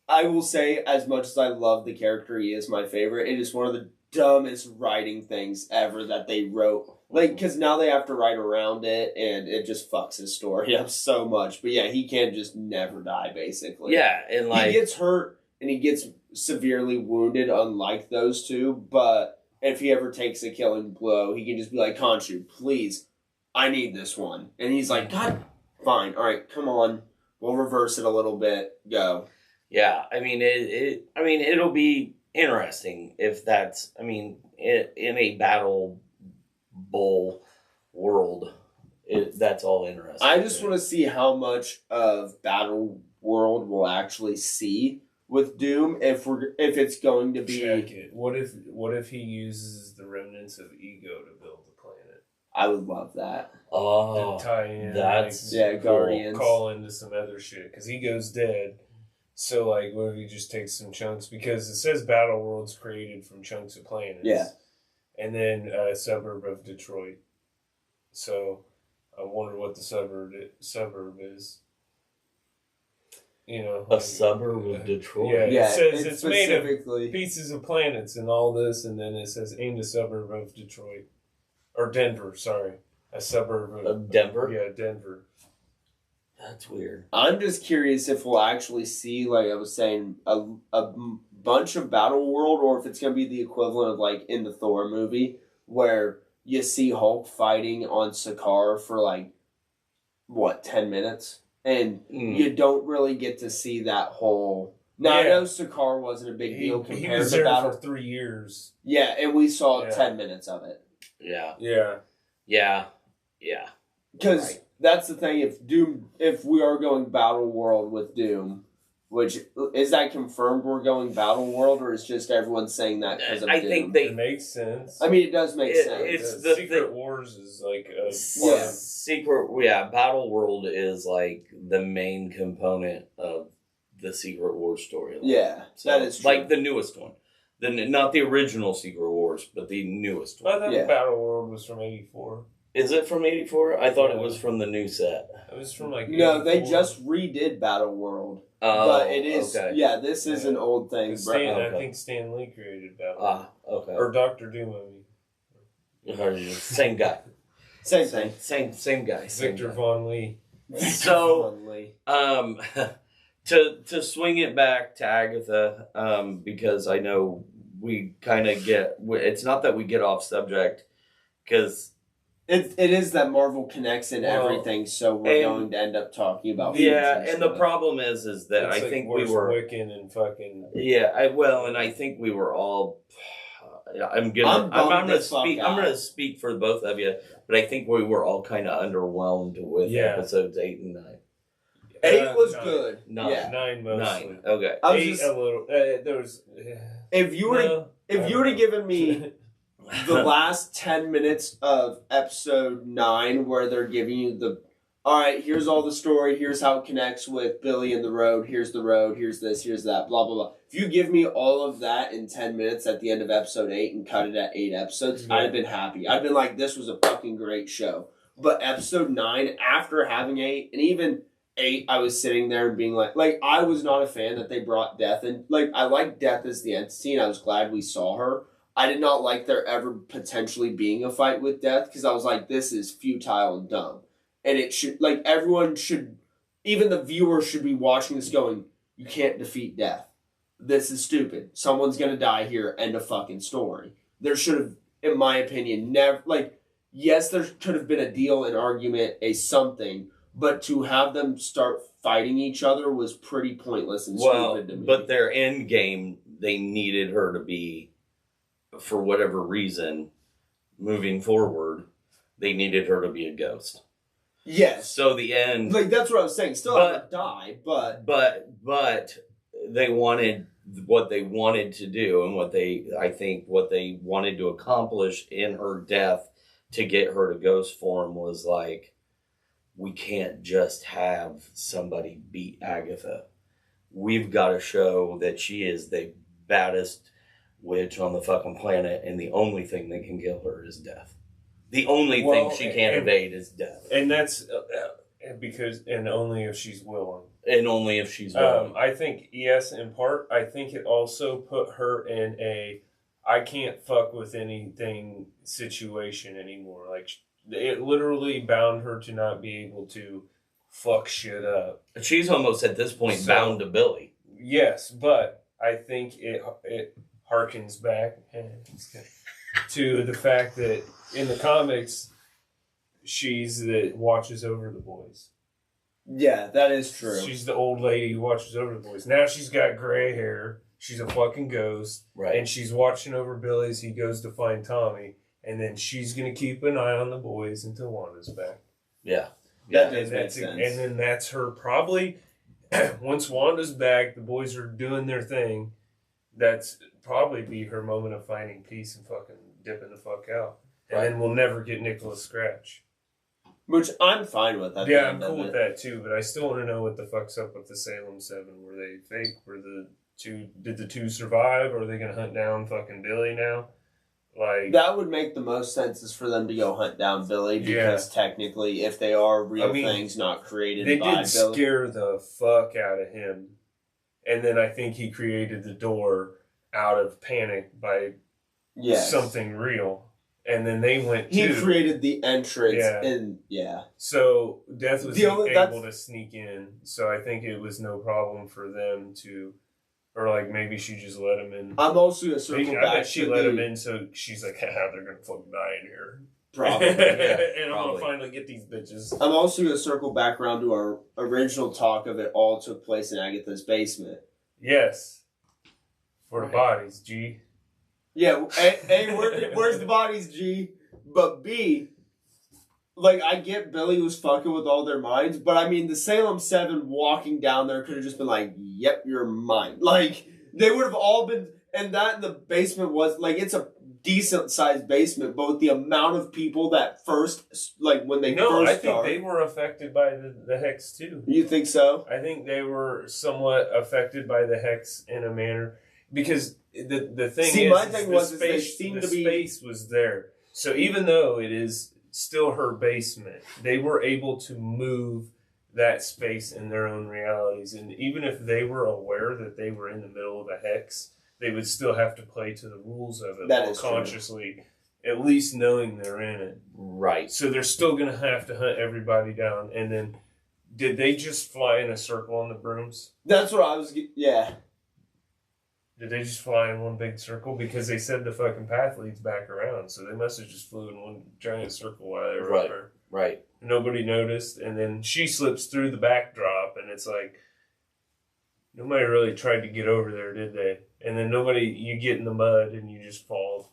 I will say, as much as I love the character, he is my favorite. It is one of the dumbest writing things ever that they wrote. Like, because now they have to write around it, and it just fucks his story up so much. But yeah, he can just never die, basically. Yeah, and like... He gets hurt, and he gets severely wounded, unlike those two. But if he ever takes a killing blow, he can just be like, Khonshu, please, I need this one. And he's like, God, fine, all right, come on. We'll reverse it a little bit. Go. Yeah, I mean, it'll be interesting if that's, I mean, in a Battle Bowl world, that's all interesting. I just want to see how much of Battle World we'll actually see with Doom if it's going to be. Check it. What if he uses the remnants of ego to build the planet? I would love that. Oh, to tie in, that's cool. Guardians. Call into some other shit because Ego's dead. So, like, what if he just takes some chunks? Because it says Battle World's created from chunks of planets. Yeah. And then a suburb of Detroit. So, I wonder what the suburb is. You know. A suburb of Detroit? Yeah, it says it's made of pieces of planets and all this, and then it says aimed a suburb of Detroit. Or Denver, sorry. A suburb of Denver? Yeah, Denver. That's weird. I'm just curious if we'll actually see, like I was saying, a bunch of Battle World, or if it's going to be the equivalent of, like, in the Thor movie, where you see Hulk fighting on Sakaar for, like, 10 minutes? And you don't really get to see that whole... Now, I know Sakaar wasn't a big deal compared to Battle... He was there for 3 years. Yeah, and we saw 10 minutes of it. Yeah. Yeah. Because that's the thing, if we are going Battle World with Doom, which, is that confirmed we're going Battle World, or is just everyone saying that because of Doom? I think it makes sense. I mean, it does make sense. It's the Secret Wars is like a... Battle World is like the main component of the Secret Wars story. Yeah, so, that is true. Like the newest one. Not the original Secret Wars, but the newest one. I thought Battle World was from 84. Is it from 84? I thought it was from the new set. It was from like 84. No, they just redid Battle World. But it is, this is an old thing. I think Stan Lee created Battle World. Okay. Or Dr. Doom, Same guy. Same thing. Same guy. Victor Von Lee. So, to swing it back to Agatha, because I know we kind of it's not that we get off subject, because... It is that Marvel connects in everything, so we're going to end up talking about... and the problem is that it's I like think we were... Wiccan and fucking... Yeah, and I think we were all... I'm gonna speak for both of you, but I think we were all kind of underwhelmed with episodes 8 and 9. 8 was 9. good. 9. Yeah. 9 mostly. 9. Okay. 8 a little. There was. If you would have given me the last 10 minutes of episode 9, where they're giving you all right, here's all the story, here's how it connects with Billy and the road, here's this, here's that, blah, blah, blah. If you give me all of that in 10 minutes at the end of episode 8 and cut it at 8 episodes, I'd have been happy. I'd been like, this was a fucking great show. But episode 9, after having 8, and even 8, I was sitting there and being like, I was not a fan that they brought Death in. Like, I liked Death as the entity, and I was glad we saw her. I did not like there ever potentially being a fight with Death, because I was like, this is futile and dumb. And it should, everyone should, even the viewer should be watching this going, you can't defeat Death. This is stupid. Someone's going to die here. End of fucking story. There should have, in my opinion, never, yes, there could have been a deal, an argument, a something, but to have them start fighting each other was pretty pointless and stupid to me. But their end game, they needed her to be, for whatever reason, moving forward, they needed her to be a ghost. Yes. So the end... Like, that's what I was saying. Still have to die, but... But they wanted what they wanted to do, and what they wanted to accomplish in her death to get her to ghost form was like, we can't just have somebody beat Agatha. We've got to show that she is the baddest witch on the fucking planet, and the only thing that can kill her is death. The only thing she can't evade is death. And that's and only if she's willing. And only if she's willing. I think, yes, in part, I think it also put her in a I can't fuck with anything situation anymore. Like, it literally bound her to not be able to fuck shit up. She's almost at this point bound to Billy. Yes, but I think it harkens back to the fact that in the comics, she's that watches over the boys. Yeah, that is true. She's the old lady who watches over the boys. Now she's got gray hair. She's a fucking ghost. Right. And she's watching over Billy as he goes to find Tommy. And then she's going to keep an eye on the boys until Wanda's back. Yeah. That does make sense. And then that's her probably, once Wanda's back, the boys are doing their thing. That's probably be her moment of finding peace and fucking dipping the fuck out. And then we'll never get Nicholas Scratch. Which I'm fine with. Yeah, I'm cool with that too, but I still want to know what the fuck's up with the Salem 7. Were they fake? Did the two survive? Or are they going to hunt down fucking Billy now? Like, that would make the most sense is for them to go hunt down Billy, because technically, if they are real things not created by Billy. They did scare the fuck out of him. And then I think he created the door out of panic by something real. And then they went He created the entrance, So Death was able to sneak in. So I think it was no problem for them to, or like maybe she just let him in. I'm also going to circle back. I bet she let him in, so she's like, they're going to fucking die in here. Probably. And I'm going to finally get these bitches. I'm also going to circle back around to our original talk of it all took place in Agatha's basement. Yes. For the bodies, G. Yeah, A, where's the bodies, G? But B, like, I get Billy was fucking with all their minds, but I mean, the Salem 7 walking down there could have just been like, yep, you're mine. Like, they would have all been, and that in the basement was, like, it's a decent-sized basement, but with the amount of people that first, like, when they first started. No, I think they were affected by the Hex, too. You think so? I think they were somewhat affected by the Hex in a manner, because the thing the space was there. So even though it is still her basement, they were able to move that space in their own realities. And even if they were aware that they were in the middle of a hex, they would still have to play to the rules of it more consciously, at least knowing they're in it. Right. So they're still going to have to hunt everybody down. And then, did they just fly in a circle on the brooms? That's what I was... Yeah. Did they just fly in one big circle? Because they said the fucking path leads back around. So they must have just flew in one giant circle while they were up there. Right. Nobody noticed. And then she slips through the backdrop. And it's like, nobody really tried to get over there, did they? And then you get in the mud and you just fall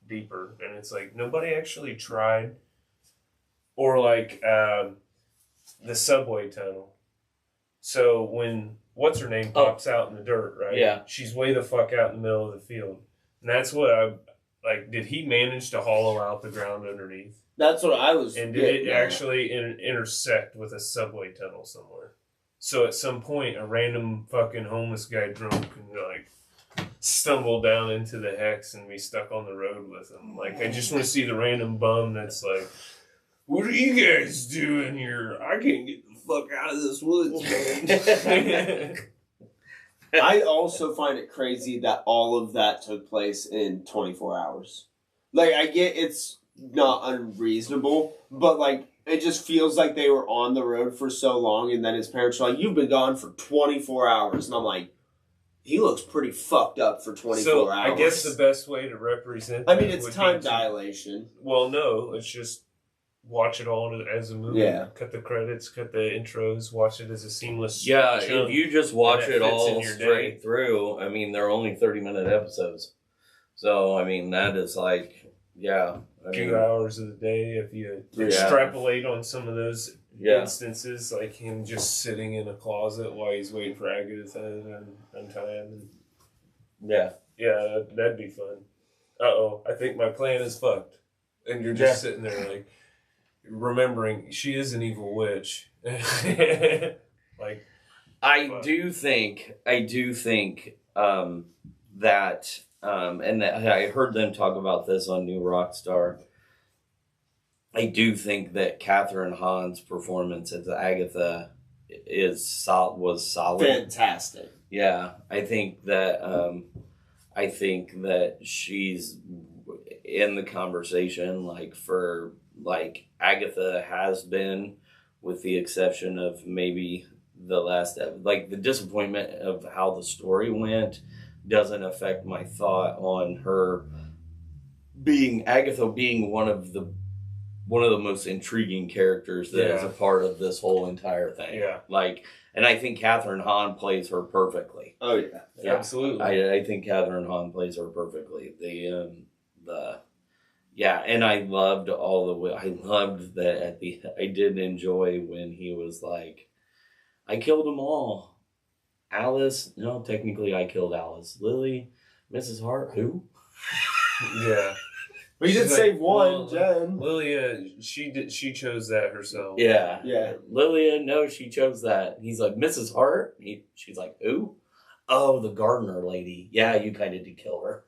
deeper. And it's like, nobody actually tried. Or like the subway tunnel. So when... What's-her-name pops out in the dirt, right? Yeah. She's way the fuck out in the middle of the field. And that's what did he manage to hollow out the ground underneath? That's what I was... And did it actually intersect with a subway tunnel somewhere? So at some point, a random fucking homeless guy drunk and stumble down into the hex and be stuck on the road with him. Like, I just want to see the random bum that's like, what are you guys doing here? I can't get the fuck out of this woods, man. I also find it crazy that all of that took place in 24 hours. Like, I get it's not unreasonable, but, like, it just feels like they were on the road for so long, and then his parents were like, you've been gone for 24 hours. And I'm like, he looks pretty fucked up for 24 hours. I guess the best way to represent it's time dilation. Well, no, it's just watch it all as a movie. Yeah. Cut the credits, cut the intros, watch it as a seamless. Yeah, chunk, if you just watch it all straight day. through, I mean, they're only 30-minute episodes. So, I mean, that is like, yeah. 2 hours of the day, if you extrapolate on some of those instances, like him just sitting in a closet while he's waiting for Agatha to untie him. Yeah, that'd be fun. I think my plan is fucked. And you're just sitting there like, remembering she is an evil witch. Like, I do think that, and that I heard them talk about this on New Rockstar. I do think that Catherine Hahn's performance as Agatha was solid, fantastic. Yeah, I think that she's in the conversation, like for like Agatha has been, with the exception of maybe the last, like the disappointment of how the story went doesn't affect my thought on her being one of the most intriguing characters that is a part of this whole entire thing. Yeah. Like, and I think Catherine Hahn plays her perfectly. Oh yeah, absolutely. I think Catherine Hahn plays her perfectly. And I loved that I did enjoy when he was like, I killed them all. Alice, no, technically I killed Alice. Lily, Mrs. Hart, who? Yeah. We did save one, Jen. Lilia, she chose that herself. Yeah. Yeah. Lilia, no, she chose that. He's like, Mrs. Hart? She's like, who? Oh, the gardener lady. Yeah, you kind of did kill her.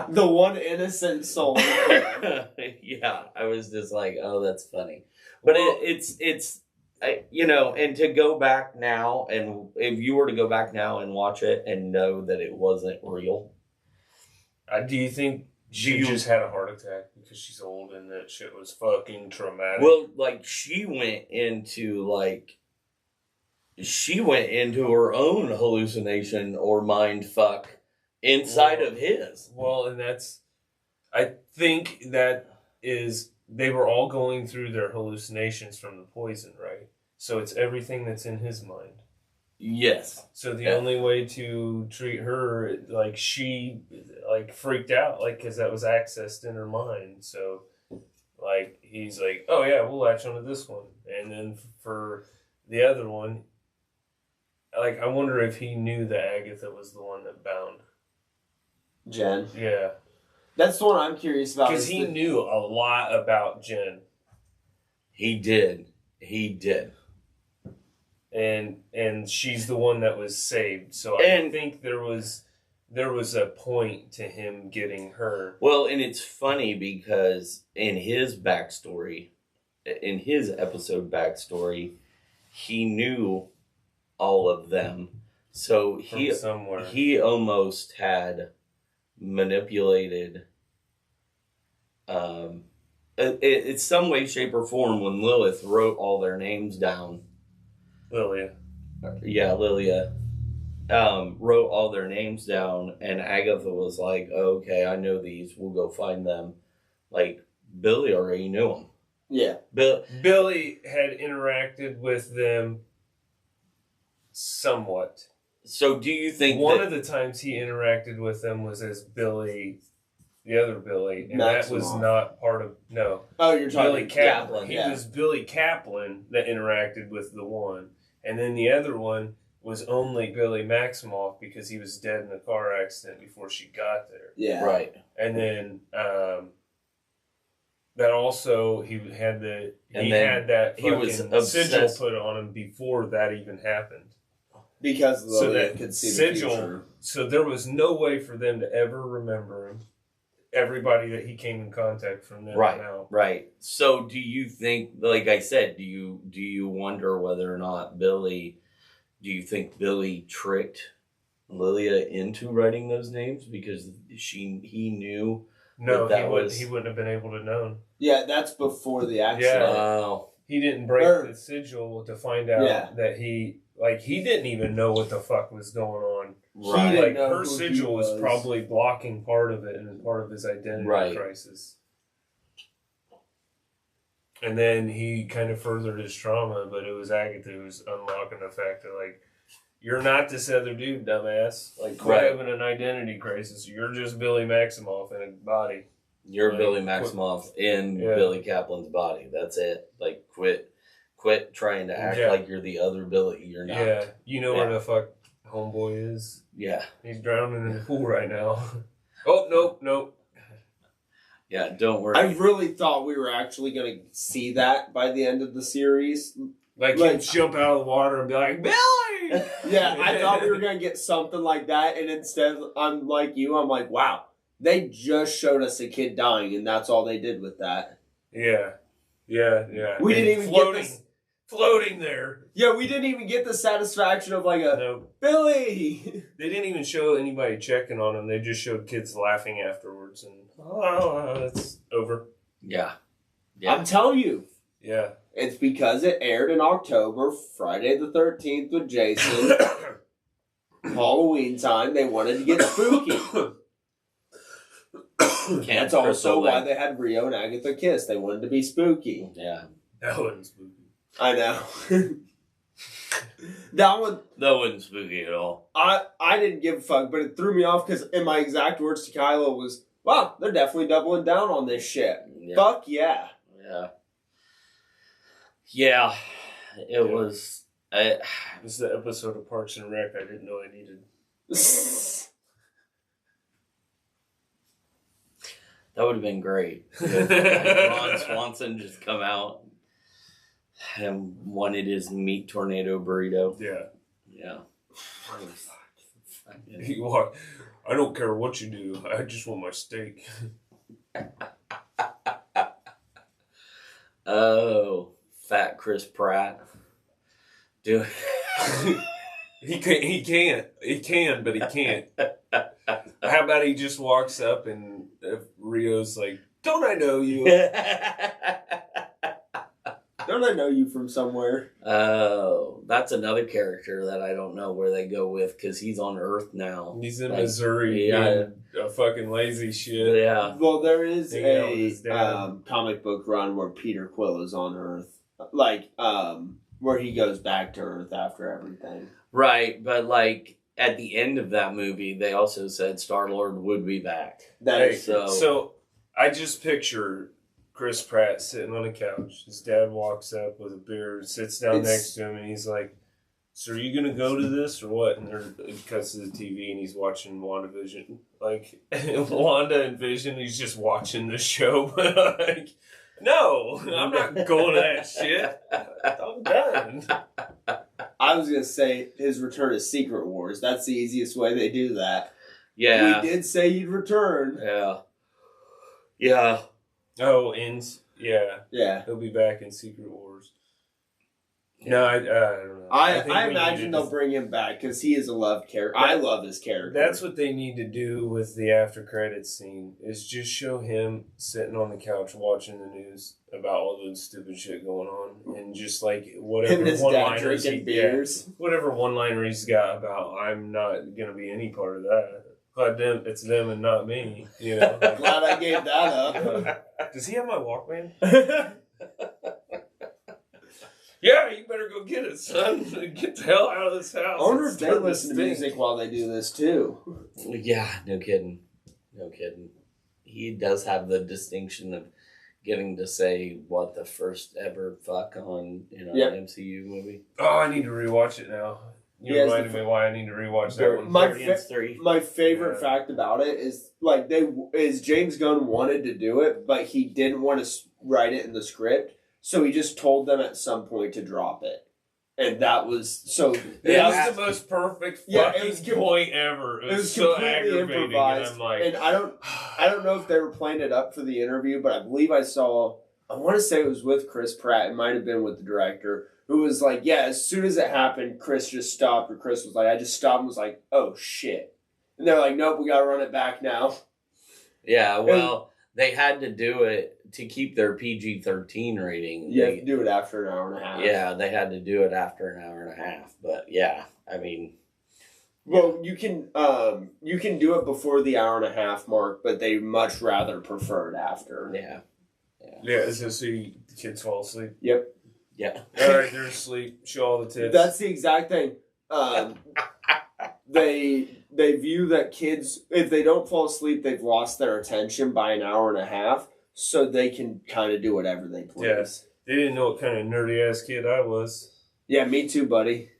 The one innocent soul. Yeah, I was just like, oh, that's funny. But it's and to go back now, and if you were to go back now and watch it and know that it wasn't real. Do you think she just had a heart attack because she's old and that shit was fucking traumatic? Well, like she went into her own hallucination or mind fuck inside of his. Well, and I think that is, they were all going through their hallucinations from the poison, right? So it's everything that's in his mind. Yes. So the only way to treat her, like she freaked out, like, because that was accessed in her mind. So like he's like, oh yeah, we'll latch onto this one, and then for the other one, like I wonder if he knew that Agatha was the one that bound Jen. Yeah. That's the one I'm curious about. Because he knew a lot about Jen. He did. And she's the one that was saved. So I think there was a point to him getting her. Well, and it's funny because in his episode backstory, he knew all of them. So he almost had manipulated in some way, shape, or form when Lilith wrote all their names down. Lilia wrote all their names down, and Agatha was like, oh, okay, I know these, we'll go find them. Like, Billy already knew them. Yeah. Billy had interacted with them somewhat. So do you think one of the times he interacted with them was as Billy, the other Billy, and that was not part of, no. Oh, you're talking Billy Kaplan. He was Billy Kaplan that interacted with the one. And then the other one was only Billy Maximoff because he was dead in a car accident before she got there. Yeah. Right. And then that also he had that sigil put on him before that even happened. Because Lilia could see the future. So there was no way for them to ever remember him. Everybody that he came in contact from then on out. Right. So do you think, like I said, do you wonder whether or not Billy tricked Lilia into writing those names because he knew he wouldn't have been able to know. Yeah, that's before the accident. Yeah. Wow. He didn't break the sigil to find out that he didn't even know what the fuck was going on. Right. Her sigil was probably blocking part of it and part of his identity crisis. And then he kind of furthered his trauma, but it was Agatha who was unlocking the fact that, like, you're not this other dude, dumbass. Like, quit having an identity crisis. You're just Billy Maximoff in a body. You're like, Billy Maximoff in Billy Kaplan's body. That's it. Like, quit trying to act like you're the other Billy. You're not. Yeah. You know where the fuck homeboy is? Yeah. He's drowning in the pool right now. Oh, nope. Yeah, don't worry. I really thought we were actually going to see that by the end of the series. Like he'd jump out of the water and be like, Billy! Yeah, I thought we were going to get something like that, and instead, I'm like you, I'm like, wow, they just showed us a kid dying, and that's all they did with that. Yeah. We didn't even get this... Floating there. Yeah, we didn't even get the satisfaction of like a Billy. They didn't even show anybody checking on him. They just showed kids laughing afterwards, and it's over. Yeah. I'm telling you. Yeah. It's because it aired in October, Friday the 13th with Jason. Halloween time. They wanted to get spooky. That's also why they had Rio and Agatha kiss. They wanted to be spooky. Yeah. That wasn't spooky. I know. That wasn't spooky at all. I didn't give a fuck, but it threw me off because in my exact words to Kylo was, wow, they're definitely doubling down on this shit. Yeah. Fuck yeah. Yeah. Yeah. It was... This is the episode of Parks and Rec I didn't know I needed. That would have been great. Ron Swanson just come out and wanted his meat tornado burrito. Yeah. You are. I don't care what you do. I just want my steak. Oh, fat Chris Pratt. Dude. He can, but he can't. How about he just walks up and Rio's like, don't I know you? Don't I know you from somewhere? Oh, that's another character that I don't know where they go with because he's on Earth now. He's in Missouri. Yeah. A fucking lazy shit. Yeah. Well, there is a comic book run where Peter Quill is on Earth. Like, where he goes back to Earth after everything. Right, but like at the end of that movie, they also said Star-Lord would be back. So I just picture Chris Pratt sitting on a couch. His dad walks up with a beer, sits down next to him, and he's like, so are you going to go to this or what? And he cuts to the TV and he's watching WandaVision. Like, Wanda and Vision, he's just watching the show. Like, no, I'm not going to that shit. I'm done. I was going to say his return to Secret Wars. That's the easiest way they do that. Yeah. We did say he'd return. Yeah. Oh, yeah. He'll be back in Secret Wars. No, I don't know. I imagine they'll bring him back because he is a loved character. I love his character. That's what they need to do with the after credits scene, is just show him sitting on the couch watching the news about all the stupid shit going on, and just like whatever one-liner he's got about, I'm not gonna be any part of that. Glad it's them and not me. You know. Glad I gave that up. Does he have my Walkman? Yeah, you better go get it, son. Get the hell out of this house. I wonder if they listen to music while they do this, too. Yeah, no kidding. He does have the distinction of getting to say what the first ever fuck on an MCU movie. Oh, I need to rewatch it now. You reminded me why I need to rewatch that one. My favorite fact about it is, like, James Gunn wanted to do it, but he didn't want to write it in the script. So he just told them at some point to drop it. And that was so... That was the most perfect fucking point ever. It was so aggravating. Improvised. And I'm like... And I don't know if they were playing it up for the interview, but I believe I want to say it was with Chris Pratt. It might have been with the director, who was like, yeah, as soon as it happened, Chris just stopped. Or Chris was like, I just stopped and was like, oh, shit. And they're like, nope, we got to run it back now. Yeah, well... They had to do it to keep their PG-13 rating. You have to do it after an hour and a half. Yeah, they had to do it after an hour and a half. But yeah, I mean... Well, you can do it before the hour and a half mark, but they much rather prefer it after. Yeah, so see the kids fall asleep. Yep. Yeah. All right, they're asleep. Show all the tits. That's the exact thing. They view that kids, if they don't fall asleep, they've lost their attention by an hour and a half, so they can kind of do whatever they please. Yes. They didn't know what kind of nerdy ass kid I was. Yeah, me too, buddy.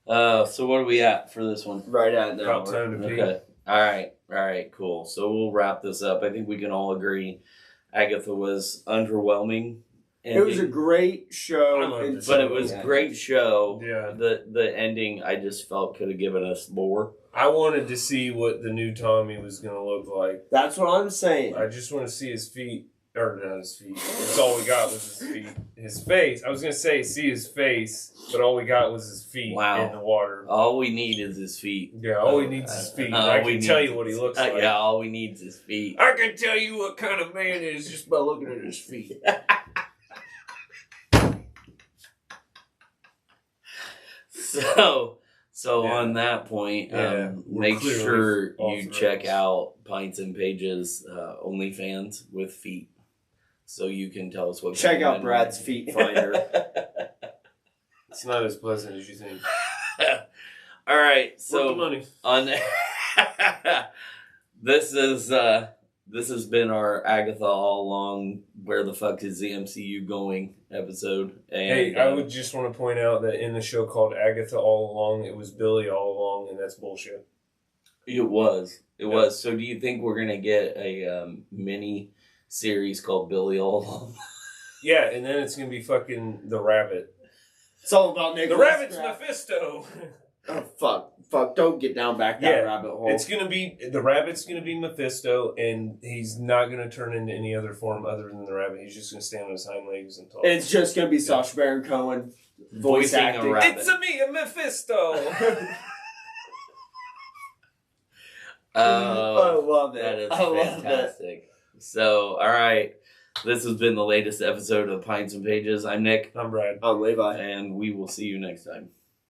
So what are we at for this one? Right at an About hour. time to pee. Okay. All right, cool. So we'll wrap this up. I think we can all agree Agatha was underwhelming. It was a great show. I loved it. But it was a great show. Yeah. The ending, I just felt could have given us more. I wanted to see what the new Tommy was going to look like. That's what I'm saying. I just want to see his feet. Or not his feet. That's all we got was his feet. His face. I was going to say see his face, but all we got was his feet in the water. All we need is his feet. Yeah, all he needs is his feet. I can tell you what he looks like. Yeah, all we need is his feet. I can tell you what kind of man he is just by looking at his feet. So on that point, make sure you check out Pints and Pages OnlyFans with feet, so you can tell us what. Check out Brad's feet finder. It's not as pleasant as you think. All right, so Worth the money. on this has been our Agatha All Along. Where the fuck is the MCU going episode? And, hey, I would just want to point out that in the show called Agatha All Along, it was Billy all along, and that's bullshit. It was. So do you think we're going to get a mini series called Billy All Along? Yeah, and then it's going to be fucking the rabbit. It's all about Nick. The rabbit's Mephisto. Oh, fuck, don't get down back that rabbit hole. It's going to be, the rabbit's going to be Mephisto, and he's not going to turn into any other form other than the rabbit. He's just going to stand on his hind legs and talk. It's just going to be Sacha Baron Cohen voicing acting. a rabbit. It's me, a Mephisto. I love it. That is I love fantastic. So, all right. This has been the latest episode of Pints and Pages. I'm Nick. I'm Brad. I'm Levi. And we will see you next time.